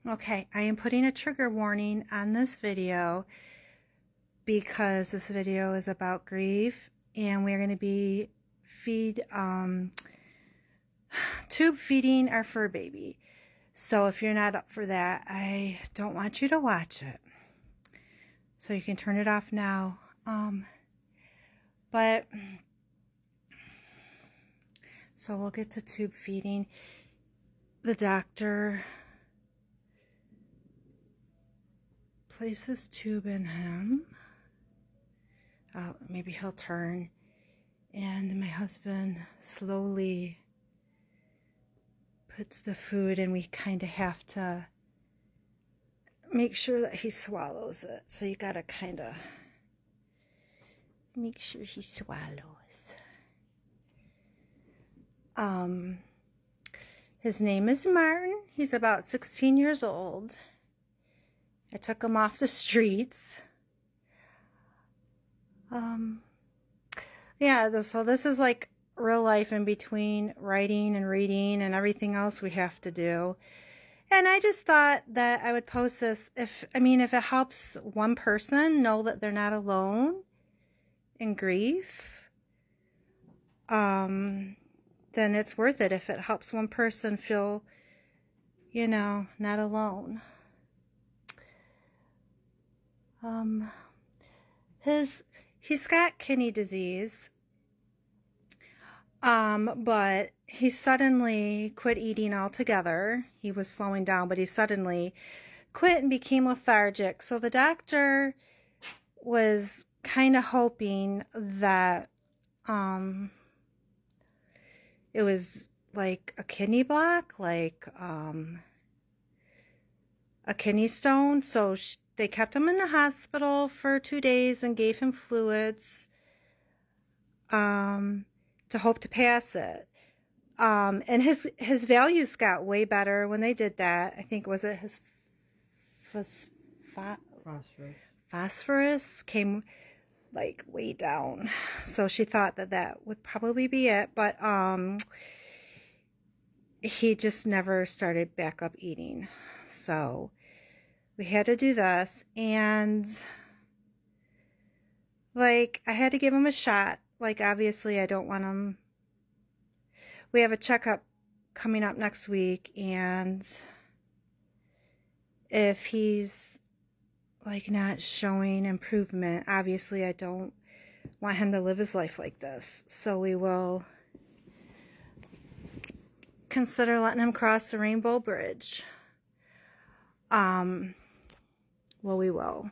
Okay, I am putting a trigger warning on this video because this video is about grief, and we're going to be tube feeding our fur baby. So if you're not up for that, I don't want you to watch it. So you can turn it off now. So we'll get to tube feeding. The doctor places tube in him. Maybe he'll turn, and my husband slowly puts the food, and we kind of have to make sure that he swallows it. So you gotta kind of make sure he swallows. His name is Martin. He's about 16 years old. I took him off the streets. Yeah, so this is like real life in between writing and reading and everything else we have to do. And I just thought that I would post this if it helps one person know that they're not alone in grief, then it's worth it. If it helps one person feel, not alone. He's got kidney disease, but he suddenly quit eating altogether. He was slowing down, but he suddenly quit and became lethargic. So the doctor was kind of hoping that it was like a kidney block, like a kidney stone. So they kept him in the hospital for 2 days and gave him fluids to hope to pass it. And his values got way better when they did that. I think, was it his phosphorus came like way down. So she thought that would probably be it. But he just never started back up eating. So we had to do this, and I had to give him a shot. Obviously I don't want him. We have a checkup coming up next week, and if he's not showing improvement, obviously I don't want him to live his life like this. So we will consider letting him cross the Rainbow Bridge. Well, we will,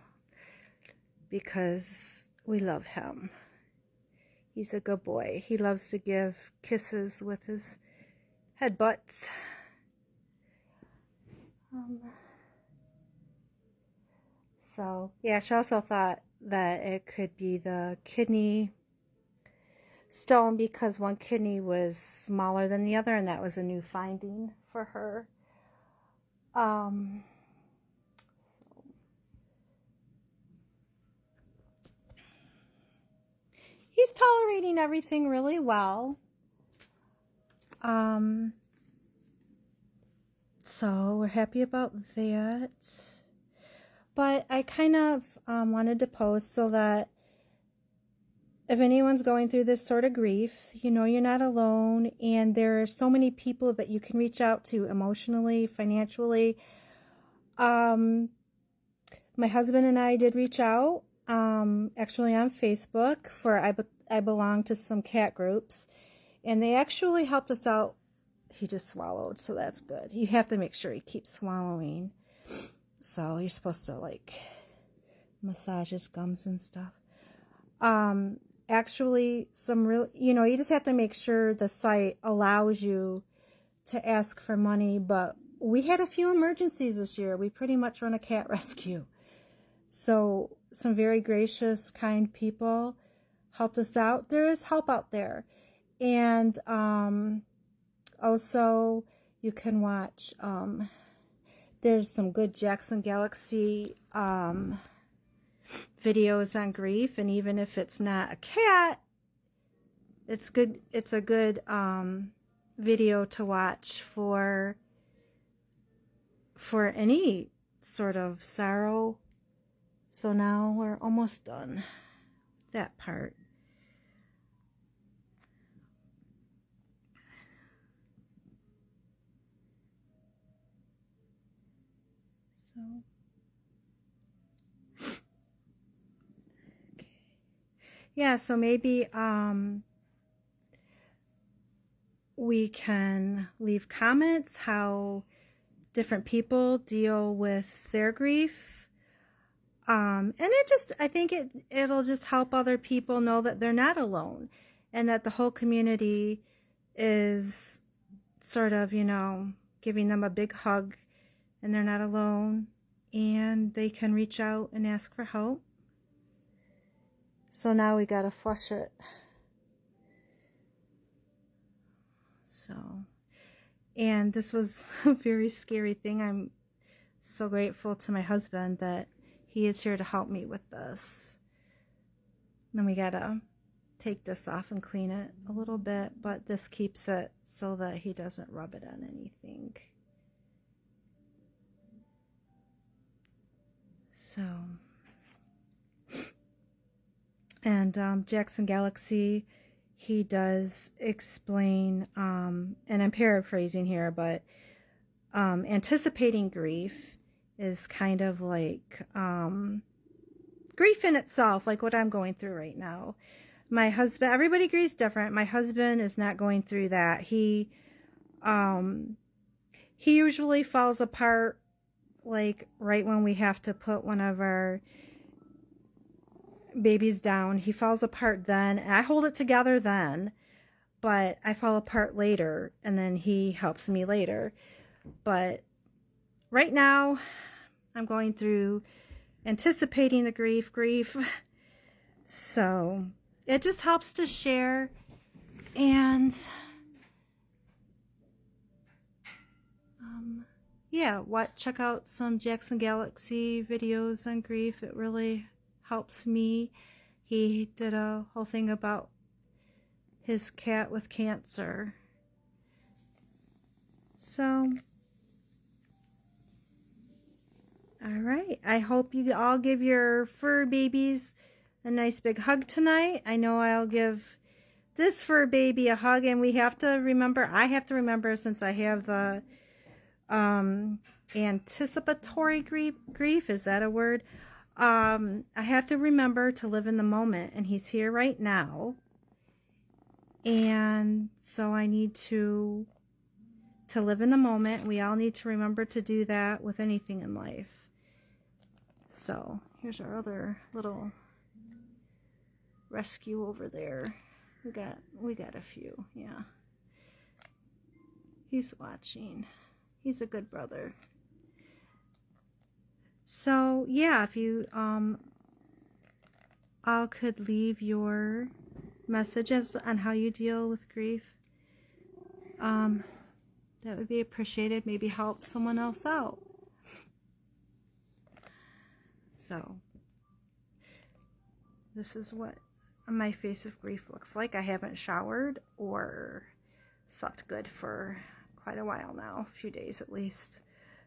because we love him. He's a good boy. He loves to give kisses with his headbutts. So, yeah, she also thought that it could be the kidney stone because one kidney was smaller than the other, and that was a new finding for her. He's tolerating everything really well. So we're happy about that. But I kind of wanted to post so that if anyone's going through this sort of grief, you're not alone, and there are so many people that you can reach out to emotionally, financially. My husband and I did reach out, actually on Facebook, for I belong to some cat groups, and they actually helped us out. He just swallowed, so that's good. You have to make sure he keeps swallowing. So you're supposed to massage his gums and stuff. Actually, some real, you just have to make sure the site allows you to ask for money. But we had a few emergencies this year. We pretty much run a cat rescue. So some very gracious, kind people helped us out. There is help out there. And also you can watch, there's some good Jackson Galaxy videos on grief, and even if it's not a cat, it's good. It's a good video to watch for for any sort of sorrow. So now we're almost done with that part. So, okay. Yeah, so maybe we can leave comments how different people deal with their grief. And I think it'll just help other people know that they're not alone, and that the whole community is sort of, giving them a big hug, and they're not alone, and they can reach out and ask for help. So now we gotta flush it. So, and this was a very scary thing. I'm so grateful to my husband that he is here to help me with this. Then we gotta take this off and clean it a little bit, but this keeps it so that he doesn't rub it on anything. So, and Jackson Galaxy, he does explain, and I'm paraphrasing here, but anticipating grief is kind of like grief in itself, like what I'm going through right now. My husband, everybody grieves different. My husband is not going through that. He usually falls apart like right when we have to put one of our babies down. He falls apart then, and I hold it together then, but I fall apart later, and then he helps me later. But right now, I'm going through anticipating the grief. So it just helps to share, and yeah, check out some Jackson Galaxy videos on grief. It really helps me. He did a whole thing about his cat with cancer. So, all right. I hope you all give your fur babies a nice big hug tonight. I know I'll give this fur baby a hug, and I have to remember, since I have the anticipatory grief, is that a word? I have to remember to live in the moment, and he's here right now. And so I need to live in the moment. We all need to remember to do that with anything in life. So here's our other little rescue over there. We got a few, yeah. He's watching. He's a good brother. So yeah, if you all could leave your messages on how you deal with grief, that would be appreciated. Maybe help someone else out. So this is what my face of grief looks like. I haven't showered or slept good for quite a while now, a few days at least.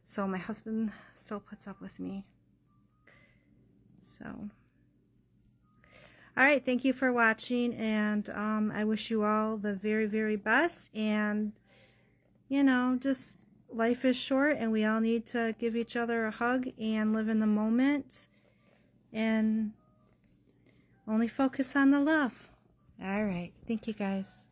So my husband still puts up with me. So, all right, thank you for watching, and I wish you all the very, very best. And just life is short, and we all need to give each other a hug and live in the moment, and only focus on the love. All right, thank you guys.